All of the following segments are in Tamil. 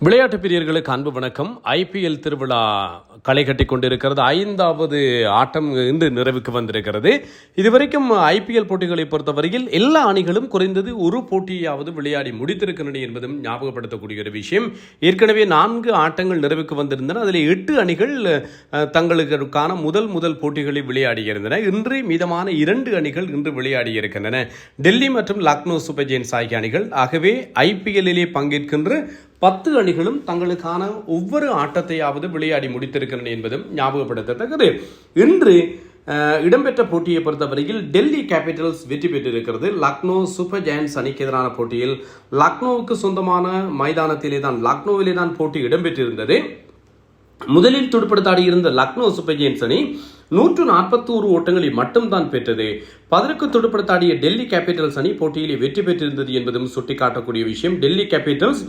விளையாட்டு பிரியர்களுக்கு அன்பு வணக்கம். ஐபிஎல் திருவிழா களை கட்டி கொண்டிருக்கிறது. 5வது ஆட்டம் இன்று நிறைவுக்கு வந்திருக்கிறது. இதுவரைக்கும் ஐபிஎல் போட்டிகளை பொறுத்தவரையில் எல்லா அணிகளும் குறைந்தது ஒரு போட்டியாவது விளையாடி முடித்திருக்கின்றன என்பதும் ஞாபகப்படுத்தக்கூடிய ஒரு விஷயம். ஏற்கனவே 4 ஆட்டங்கள் நிறைவுக்கு வந்திருந்தன. அதில் 8 அணிகள் தங்களுக்கான முதல் போட்டிகளை விளையாடி இருந்தன. இன்று மீதமான 2 அணிகள் இன்று விளையாடி இருக்கின்றன. டெல்லி மற்றும் லக்னோ சூப்பர் ஜெயின்ஸ் ஆகிய அணிகள். ஆகவே ஐபிஎல்லிலே பங்கேற்கின்ற 10 அணிகளும் தங்களுக்கான ஒவ்வொரு ஆட்டத்தையாவது விளையாடி முடித்திருக்கின்றன என்பதும் ஞாபகப்படுத்தத்தக்கது. இன்று இடம்பெற்ற போட்டியை பொறுத்தவரையில் டெல்லி கேபிட்டல்ஸ் வெற்றி பெற்றிருக்கிறது. லக்னோ சூப்பர் ஜெயின்ஸ் அணிக்கு எதிரான போட்டியில் லக்னோவுக்கு சொந்தமான லக்னோவிலே தான் போட்டி இடம்பெற்றிருந்தது. முதலில் துடுப்படுத்தாடி இருந்த லக்னோ சூப்பர் ஜெயின்ஸ் அணி 141 ஓட்டங்களை மட்டும்தான் பெற்றது. 10க்கு துடுப்படுத்தாடிய டெல்லி கேபிட்டல்ஸ் அணி போட்டியிலே வெற்றி பெற்றிருந்தது என்பதும் சுட்டிக்காட்டக்கூடிய விஷயம். டெல்லி கேபிட்டல்ஸ்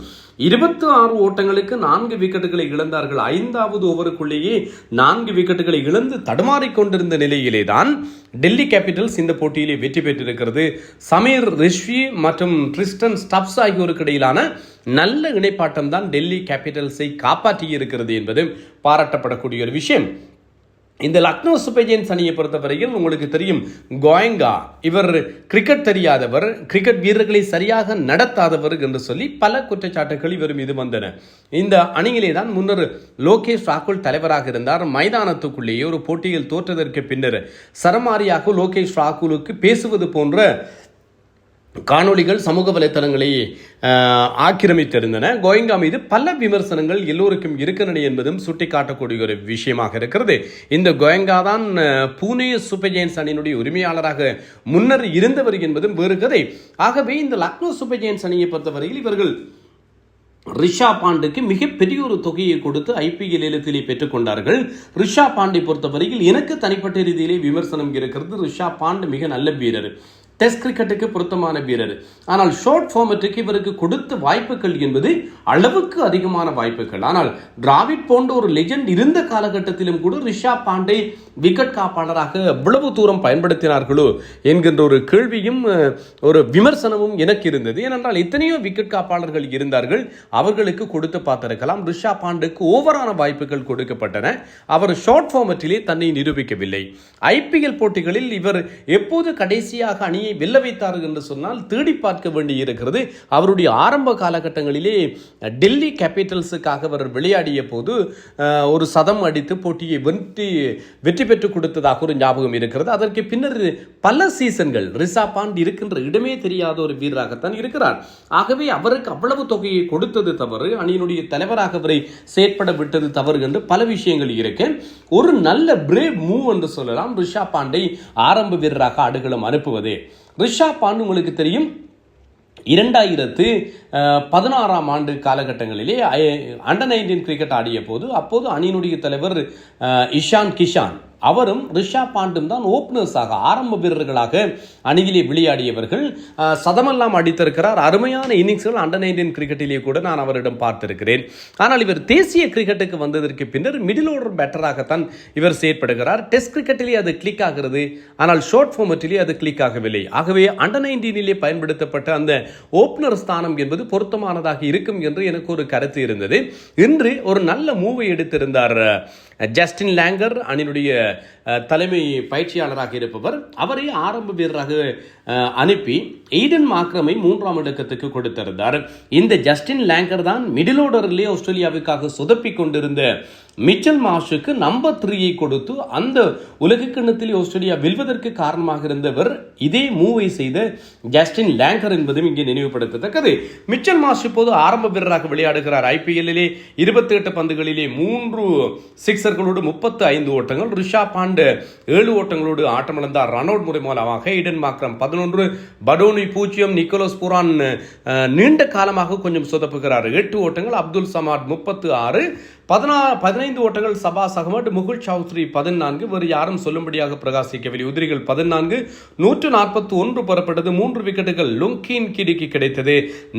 26 ஓட்டங்களுக்கு 4 விக்கெட்டுகளை இழந்தார்கள். 5வது ஓவருக்குள்ளேயே 4 விக்கெட்டுகளை இழந்து தடுமாறிக்கொண்டிருந்த நிலையிலே தான் டெல்லி கேபிட்டல்ஸ் இந்த போட்டியிலே வெற்றி பெற்றிருக்கிறது. சமீர் ரிஷ்வி மற்றும் ட்ரிஸ்டன் ஸ்டப்ஸ் ஆகியோருக்கு இடையிலான நல்ல இணைப்பாட்டம் தான் டெல்லி கேபிட்டல்ஸை காப்பாற்றி இருக்கிறது என்பது பாராட்டப்படக்கூடிய ஒரு விஷயம். இந்த லக்னோ சூப்பர் ஜெயின்ஸ் அணியை பொறுத்தவரையில் உங்களுக்கு தெரியும், கோயங்கா இவர் கிரிக்கெட் தெரியாதவர், கிரிக்கெட் வீரர்களை சரியாக நடத்தாதவர் என்று சொல்லி பல குற்றச்சாட்டுகள் இவர் மீது வந்தன. இந்த அணியிலே தான் முன்னர் லோகேஷ் ராகுல் தலைவராக இருந்தார். மைதானத்துக்குள்ளேயே ஒரு போட்டியில் தோற்றதற்கு பின்னர் சரமாரியாக லோகேஷ் ராகுலுக்கு பேசுவது போன்ற காணொளிகள் சமூக வலைத்தளங்களை ஆக்கிரமித்திருந்தன. கோயங்கா மீது பல விமர்சனங்கள் எல்லோருக்கும் இருக்கின்றன என்பதும் சுட்டிக்காட்டக்கூடிய ஒரு விஷயமாக இருக்கிறது. இந்த கோயங்கா தான் பூனே சூப்பர் ஜெயின்ஸ் அணியினுடைய உரிமையாளராக முன்னர் இருந்தவர் என்பதும் வேறு கதை. ஆகவே இந்த லக்னோ சூப்பர் ஜெயின்ஸ் அணியை பொறுத்தவரையில் இவர்கள் ரிஷாப் பாண்டுக்கு மிகப்பெரிய ஒரு தொகையை கொடுத்து ஐபிஎல் ஏலத்திலே பெற்றுக் கொண்டார்கள். ரிஷாப் பாண்டை பொறுத்தவரையில் எனக்கு தனிப்பட்ட ரீதியிலே விமர்சனம் இருக்கிறது. ரிஷாப் பாண்டு மிக நல்ல வீரர், டெஸ்ட் கிரிக்கெட்டுக்கு பொருத்தமான வீரர். ஆனால் ஷார்ட் ஃபார்மேட்டுக்கு இவருக்கு கொடுத்த வாய்ப்புகள் என்பது அளவுக்கு அதிகமான வாய்ப்புகள். ஆனால் டிராவிட் போன்ற ஒரு லெஜெண்ட் இருந்த காலகட்டத்திலும் கூட ரிஷாப் பாண்டே விக்கெட் காப்பாளராக எவ்வளவு தூரம் பயன்படுத்தினார்களோ என்கின்ற ஒரு கேள்வியும் ஒரு விமர்சனமும் எனக்கு இருந்தது. ஏனென்றால் எத்தனையோ விக்கெட் காப்பாளர்கள் இருந்தார்கள், அவர்களுக்கு கொடுத்து பார்த்திருக்கலாம். ரிஷாப் பாண்டுக்கு ஓவரான வாய்ப்புகள் கொடுக்கப்பட்டன. அவர் ஷார்ட் ஃபார்மேட்டிலே தன்னை நிரூபிக்கவில்லை. ஐபிஎல் போட்டிகளில் இவர் எப்போது கடைசியாக அணியை வெல்ல வைத்தார் என்று சொன்னால் தேடி பார்க்க வேண்டி இருக்கிறது. அவருடைய ஆரம்ப காலகட்டங்களிலே டெல்லி கேபிட்டல்ஸுக்காக அவர் விளையாடிய போது ஒரு சதம் அடித்து போட்டியை வெற்றி பெற்றுக் கொடுத்ததாக ஒரு ஞாபகம் இருக்கிறது. அதற்கு பின்னர் பல சீசன்கள் ரிஷாப் பாண்ட் இருக்கின்ற இடமே தெரியாத ஒரு வீரராகத்தான் இருக்கிறார். ஆகவே அவருக்கு அவ்வளவு தொகையை கொடுத்தது தவறு, அணியினுடைய தலைவராக அவரை செயற்பட விட்டது தவறு என்று பல விஷயங்கள் இருக்கு. ஒரு நல்ல பிரேவ் மூவ் என்று சொல்லலாம் ரிஷாப் பாண்டை ஆரம்ப வீரராக ஆடுகளம் அனுப்புவது. ரிஷாப் பாண்ட் உங்களுக்கு தெரியும், 2016ஆம் ஆண்டு காலகட்டங்களிலே அண்டர் 19 கிரிக்கெட் ஆடிய போது அப்போது அணியினுடைய தலைவர் இஷான் கிஷான் அவரும் ரிஷாப் பாண்டும் தான் ஓப்பனர்ஸாக ஆரம்ப வீரர்களாக அணியிலே விளையாடியவர்கள். சதமெல்லாம் அடித்திருக்கிறார். அருமையான இன்னிங்ஸ்கள் அண்டர் 19 கிரிக்கெட்டிலே கூட நான் அவரிடம் பார்த்திருக்கிறேன். ஆனால் இவர் தேசிய கிரிக்கெட்டுக்கு வந்ததற்கு பின்னர் மிடில் ஆர்டர் பேட்டராகத்தான் இவர் செயற்படுகிறார். டெஸ்ட் கிரிக்கெட்டிலே அது கிளிக் ஆகிறது, ஆனால் ஷார்ட் ஃபார்மேட்டிலே அது கிளிக் ஆகவில்லை. ஆகவே அண்டர் 19 பயன்படுத்தப்பட்ட அந்த ஓப்பனர் ஸ்தானம் என்பது பொருத்தமானதாக இருக்கும் என்று எனக்கு ஒரு கருத்து இருந்தது. இன்று ஒரு நல்ல மூவை எடுத்திருந்தார் ஜஸ்டின் லேங்கர், அணியினுடைய தலைமை பயிற்சியாளராக இருப்பவர். அவரை ஆரம்ப வீரராக அனுப்பி எய்டன் மார்க்ரமை 3ஆம் இடத்துக்கு கொடுத்திருந்தார். இந்த ஜஸ்டின் லேங்கர் தான் மிடில் ஆர்டரிலே ஆஸ்திரேலியாவுக்காக சொதப்பிக் கொண்டிருந்த மிச்சல் மார்ஷுக்கு நம்பர் 3 கொடுத்து அந்த உலக கிண்ணத்தில் ஆஸ்திரேலியா வெல்வதற்கு காரணமாக இருந்தவர் இதே மூவை செய்த ஜஸ்டின் லேங்கர் என்பதும் இங்கே நினைவுபடுத்தத்தக்கது. மிச்சல் மார்ஷ் இப்போது ஆரம்ப வீரராக விளையாடுகிறார். ஐபிஎல்லிலே 28 பந்துகளிலே 3 சிக்ஸர்களோடு 35 ஓட்டங்கள். ரிஷாப் பாண்ட் 7 ஓட்டங்களோடு ஆட்டமிழந்தார் ரன் அவுட் முறை மூலமாக. Aidan Markram 11, Badoni 0, Nicholas Pooran நீண்ட காலமாக கொஞ்சம் சொதப்புகிறார் 8 ஓட்டங்கள். அப்துல் சமாட் 36, 15 ஓட்டங்கள் சபாஸ் அகமட், முகுல் சௌத்ரி 14, வேறு யாரும் சொல்லும்படியாக பிரகாசிக்கவில்லை. உதிரிகள் 14, 141 பெறப்பட்டது. 3 விக்கெட்டுகள் லுங்கின் கிடிக்கு கிடைத்தது.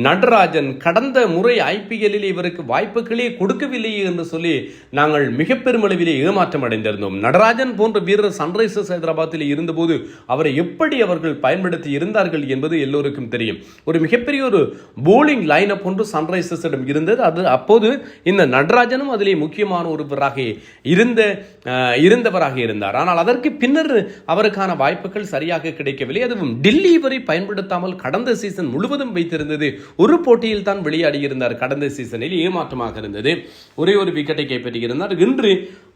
நடராஜன் கடந்த முறை ஐபிஎல்லில் இவருக்கு வாய்ப்புகளே கொடுக்கவில்லையே என்று சொல்லி நாங்கள் மிக பெருமளவிலே ஏமாற்றம் அடைந்திருந்தோம். நடராஜன் போன்ற வீரர் சன்ரைசர்ஸ் ஹைதராபாத்தில் இருந்தபோது அவரை எப்படி அவர்கள் பயன்படுத்தி இருந்தார்கள் என்பது எல்லோருக்கும் தெரியும். ஒரு மிகப்பெரிய ஒரு போலிங் லைன் அப் ஒன்று சன்ரைசர்ஸிடம் இருந்தது. அது அப்போது இந்த நடராஜனும் அதிலே முக்கியமான ஒருவராக இருந்தவராக இருந்தார். ஆனால் அதற்கு பின்னர் அவருக்கான வாய்ப்புகள் சரியாக கிடைக்கவில்லை. அதுவும் டெல்லி வரை பயன்படுத்தாமல் கடந்த சீசன் முழுவதும் வைத்திருந்தது. ஒரு போட்டியில் தான் விளையாடியிருந்தார். கடந்த சீசனில் ஏமாற்றமாக இருந்தது. ஒரே ஒரு விக்கெட்டை கைப்பற்றியிருந்தார். இன்று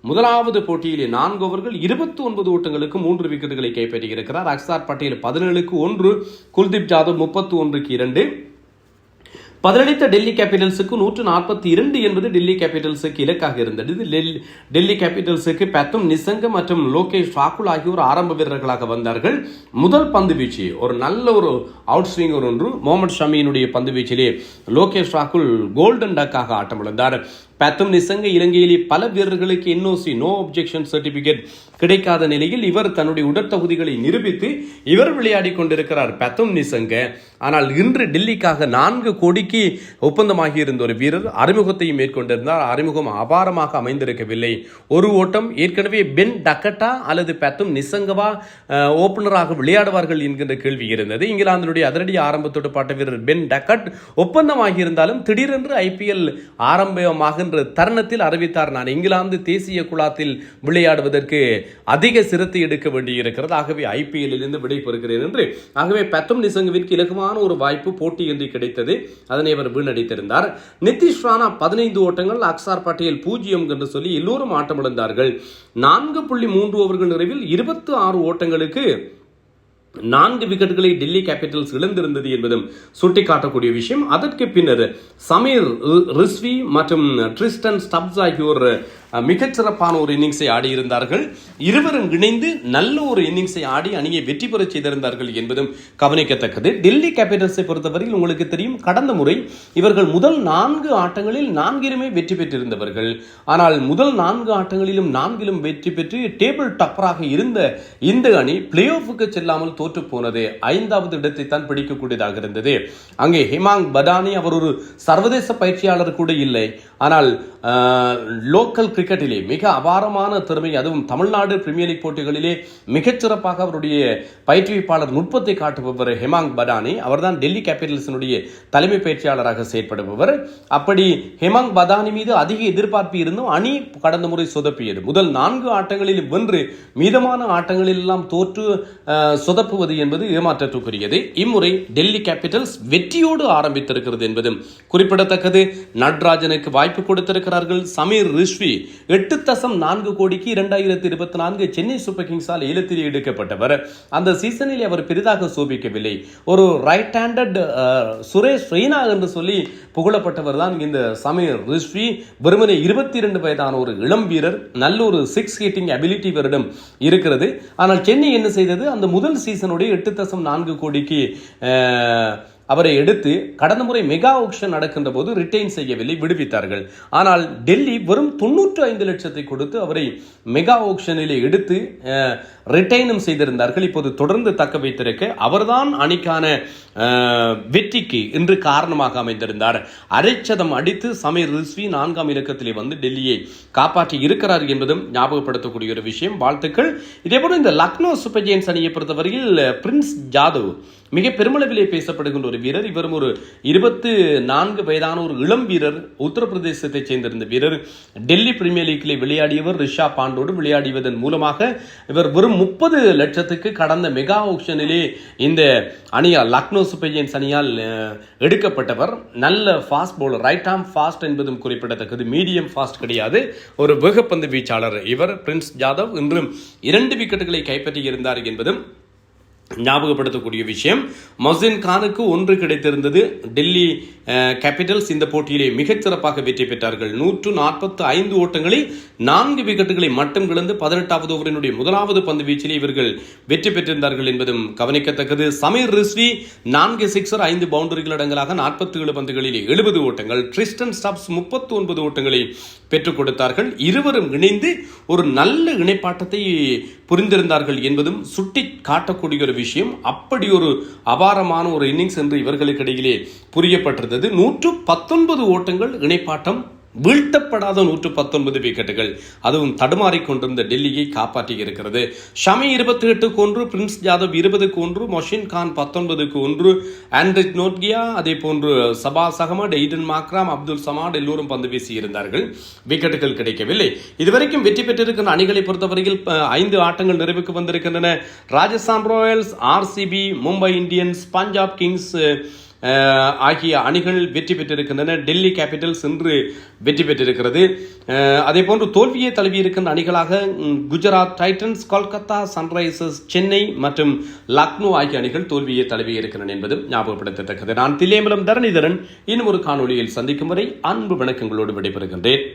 முதலாவது போட்டியிலே 4 ஓவர்கள் 29 ஓட்டங்களுக்கு 3 விக்கெட்டுகளை கைப்பற்றியிருக்கிறார். அக்சார் பட்டேல் 17க்கு 1, குல்தீப் யாதவ் 31க்கு 2. பதிலளித்த டெல்லி கேபிட்டல்ஸுக்கு 142 என்பது டெல்லி கேபிட்டல்ஸுக்கு இலக்காக இருந்தது. டெல்லி கேபிட்டல்ஸுக்கு பத்தும் நிசங்க மற்றும் லோகேஷ் ராகுல் ஆகியோர் ஆரம்ப வீரர்களாக வந்தார்கள். முதல் பந்து வீச்சு ஒரு நல்ல ஒரு அவுட் ஸ்விங்கர் ஒன்று முகமது ஷமியினுடைய பந்து வீச்சிலே லோகேஷ் ராகுல் கோல்டன் டக்காக ஆட்டமிழந்தார். பத்தும் நிசங்க இலங்கையிலே பல வீரர்களுக்கு என்ஓசி நோ அப்ஜெக்ஷன் சர்டிபிகேட் கிடைக்காத நிலையில் இவர் தன்னுடைய உடற்தகுதிகளை நிரூபித்து இவர் விளையாடி கொண்டிருக்கிறார் பத்தும் நிசங்க. ஆனால் இன்று டெல்லிக்காக 4 கோடிக்கு ஒப்பந்தமாகி இருந்த ஒரு வீரர் அறிமுகத்தையும் மேற்கொண்டிருந்தார். அறிமுகம் அபாரமாக அமைந்திருக்கவில்லை. ஒரு ஓட்டம் ஏற்கனவே பென் டக்கட்டா அல்லது பத்தும் நிசங்கவா ஓபனராக விளையாடுவார்கள் என்கின்ற கேள்வி இருந்தது. இங்கிலாந்தினுடைய அதிரடி ஆரம்ப துடுப்பாட்ட வீரர் பென் டக்கட் ஒப்பந்தமாகி இருந்தாலும் திடீரென்று ஐபிஎல் ஆரம்பமாக தருணத்தில் அறிவித்தார், நான் இங்கிலாந்து தேசிய குழாத்தில் விளையாடுவதற்கு அதிக சிரத்தை எடுக்க வேண்டியிருக்கிறது, ஆகவே ஐபிஎல்லில் இருந்து விடைபெறுகிறேன் என்று. ஆகவே பத்தும் நிசங்கவிற்கு இலகுவான ஒரு வாய்ப்பு போட்டி என்று கிடைத்தது. அதனை அவர் வீணடித்திருந்தார். நிதிஷ் ராணா 15 ஓட்டங்கள், அக்சார் பட்டேல் 0 என்று சொல்லி எல்லோரும் ஆட்டமிழந்தார்கள். 4.3 ஓவர்கள் நிறைவில் 26 ஓட்டங்களுக்கு 4 விக்கெட்டுகளை டெல்லி கேபிட்டல்ஸ் இழந்திருந்தது என்பதும் சுட்டிக்காட்டக்கூடிய விஷயம். அதற்கு பின்னர் சமீர் ரிஸ்வி மற்றும் ட்ரிஸ்டன் ஸ்டப்ஸ் ஆகியோர் மிகச்சிறப்பான ஒரு இன்னிங்ஸை ஆடியிருந்தார்கள். இருவரும் இணைந்து நல்ல ஒரு இன்னிங்ஸை ஆடி அணியை வெற்றி பெற செய்திருந்தார்கள் என்பதும் கவனிக்கத்தக்கது. டெல்லி கேபிட்டல்ஸை பொறுத்தவரையில் உங்களுக்கு தெரியும், கடந்த முறை இவர்கள் முதல் 4 ஆட்டங்களில் 4லுமே வெற்றி பெற்றிருந்தவர்கள். ஆனால் முதல் 4 ஆட்டங்களிலும் 4லும் வெற்றி பெற்று டேபிள் டாப்பராக இருந்த இந்த அணி பிளே ஆஃபுக்கு செல்லாமல் தோற்று போனது. 5வது இடத்தை தான் பிடிக்கக்கூடியதாக இருந்தது. அங்கே ஹிமாங் படானி அவர் ஒரு சர்வதேச பயிற்சியாளர் கூட இல்லை. ஆனால் லோக்கல் கிரிக்கெட்டிலே மிக அபாரமான திறமை, அதுவும் தமிழ்நாடு பிரீமியர் லீக் போட்டிகளிலே மிகச்சிறப்பாக அவருடைய பயிற்றுவிப்பாளர் நுட்பத்தை காட்டுபவர் ஹிமாங் படானி. அவர்தான் டெல்லி கேபிட்டல்ஸினுடைய தலைமை பயிற்சியாளராக செயற்படுபவர். அப்படி ஹிமாங் படானி மீது அதிக எதிர்பார்ப்பு இருந்தும் அணி கடந்த முறை சொதப்பியது. முதல் 4 ஆட்டங்களில் வென்று மீதமான ஆட்டங்களில் எல்லாம் தோற்று சொதப்புவது என்பது ஏமாற்றத்துக்குரியது. இம்முறை டெல்லி கேபிட்டல்ஸ் வெற்றியோடு ஆரம்பித்திருக்கிறது என்பதும் குறிப்பிடத்தக்கது. நடராஜனுக்கு வாய்ப்பு கொடுத்திருக்கிறார்கள். சமீர் ரிஸ்வி 8.4 கோடிக்கு 2024 சென்னை சூப்பர் கிங்ஸால் ஏலத்தில் எடுக்கப்பட்டவர். அந்த சீசனில் அவர் பெரிதாக சோபிக்கவில்லை. ஒரு ரைட் ஹேண்டட் சுரேஷ் ரெய்னா என்று சொல்லி புகழப்பட்டவர் தான் இந்த சமீர் ரிஸ்வி. வெறுமனே 22 வயதான ஒரு இளம் வீரர், நல்ல ஒரு 6 ஹிட்டிங் அபிலிட்டி இவரிடம் இருக்கிறது. ஆனால் சென்னை என்ன செய்தது, அந்த முதல் சீசனுடைய 8.4 கோடிக்கு அவரை எடுத்து கடந்த முறை மெகா ஆக்ஷன் நடக்கின்ற போது ரிட்டைன் செய்யவில்லை, விடுவித்தார்கள். ஆனால் டெல்லி வெறும் 95 லட்சத்தை கொடுத்து அவரை மெகா ஆக்ஷனிலே எடுத்து ரிட்டைனும் செய்திருந்தார்கள். இப்போது தொடர்ந்து தக்க வைத்திருக்க அவர்தான் அணிக்கான வெற்றிக்கு இன்று காரணமாக அமைந்திருந்தார். அரைச்சதம் அடித்து சமீர் ரிஸ்வி 4ஆம் இலக்கத்திலே வந்து டெல்லியை காப்பாற்றி இருக்கிறார் என்பதும் ஞாபகப்படுத்தக்கூடிய ஒரு விஷயம். வாழ்த்துக்கள். இதேபோல இந்த லக்னோ சூப்பர் ஜெயின்ஸ் அணியை பொறுத்தவரையில் பிரின்ஸ் ஜாதவ் மிக பெருமளவிலே பேசப்படுகின்ற ஒரு வீரர். இவரும் ஒரு 24 வயதான ஒரு இளம் வீரர், உத்தரப்பிரதேசத்தை சேர்ந்திருந்த வீரர். டெல்லி பிரீமியர் லீக்கிலே விளையாடியவர். ரிஷப் பாண்டோடு விளையாடியதன் மூலமாக இவர் வெறும் 30 லட்சத்துக்கு கடந்த மெகா ஆக்ஷனிலே இந்த அணியால், லக்னோ சூப்பர் ஜெயின்ஸ் அணியால் எடுக்கப்பட்டவர். நல்ல fast bowler, right arm fast என்பதும் குறிப்பிடத்தக்கது, மீடியம் ஃபாஸ்ட் கிடையாது, ஒரு வேகப்பந்து வீச்சாளர் இவர். பிரின்ஸ் ஜாதவ் இன்றும் 2 விக்கெட்டுகளை கைப்பற்றி இருந்தார் என்பதும் ஞாபகப்படுத்தக்கூடிய விஷயம், மொசின் கானுக்கு 1 கிடைத்திருந்தது. டெல்லி கேபிட்டல்ஸ் இந்த போட்டியிலே மிகச்சிறப்பாக வெற்றி பெற்றார்கள். 145 ஓட்டங்களில் 4 விக்கெட்டுகளை மட்டும் இழந்து 18வது ஓவரினுடைய முதலாவது பந்து வீச்சிலே இவர்கள் வெற்றி பெற்றிருந்தார்கள் என்பதும் கவனிக்கத்தக்கது. சமீர் ரிஸ்வி 4 சிக்ஸர் 5 பவுண்டரிகள் அடங்கலாக 47 பந்துகளிலே 70 ஓட்டங்கள். ட்ரிஸ்டன் ஸ்டப்ஸ் 39 ஓட்டங்களை பெற்றுக் கொடுத்தார்கள். இருவரும் இணைந்து ஒரு நல்ல இணைப்பாட்டத்தை புரிந்திருந்தார்கள் என்பதும் சுட்டி காட்டக்கூடிய ஒரு விஷயம். அப்படி ஒரு அபாரமான ஒரு இன்னிங்ஸ் என்று இவர்களுக்கு இடையிலே புரியப்பட்டிருந்தது. 119 ஓட்டங்கள் இணைப்பாட்டம், வீழ்த்தப்படாத 119 விக்கெட்டுகள், அதுவும் தடுமாறிக்கொண்டிருந்த டெல்லியை காப்பாற்றி இருக்கிறது. ஷமி 28க்கு 1, பிரின்ஸ் ஜாதவ் 20க்கு 1, மொஷின் கான் 19க்கு 1, ஆண்ட்ரிக் நோட்கியா, அதே போன்று சபாஸ் அகமட், எய்டன் மாக்ராம், அப்துல் சமாட் எல்லோரும் பந்து வீசி இருந்தார்கள். விக்கெட்டுகள் கிடைக்கவில்லை. இதுவரைக்கும் வெற்றி பெற்றிருக்கின்ற அணிகளை பொறுத்தவரையில் 5 ஆட்டங்கள் நிறைவுக்கு வந்திருக்கின்றன. Rajasthan Royals, RCB, Mumbai Indians, Punjab Kings ஆகிய அணிகள் வெற்றி பெற்றிருக்கின்றன. டெல்லி கேபிட்டல்ஸ் இன்று வெற்றி பெற்றிருக்கிறது. அதே போன்று தோல்வியை தழுவி இருக்கின்ற அணிகளாக குஜராத் டைட்டன்ஸ், கொல்கத்தா சன்ரைசர்ஸ், சென்னை மற்றும் லக்னோ ஆகிய அணிகள் தோல்வியை தழுவி இருக்கின்றன என்பதும் ஞாபகப்படுத்தத்தக்கது. நான் தில்லையம்பலம் தரணிதரன். இன்னும் ஒரு காணொலியில் சந்திக்கும் வரை அன்பு வணக்கங்களோடு விடைபெறுகின்றேன்.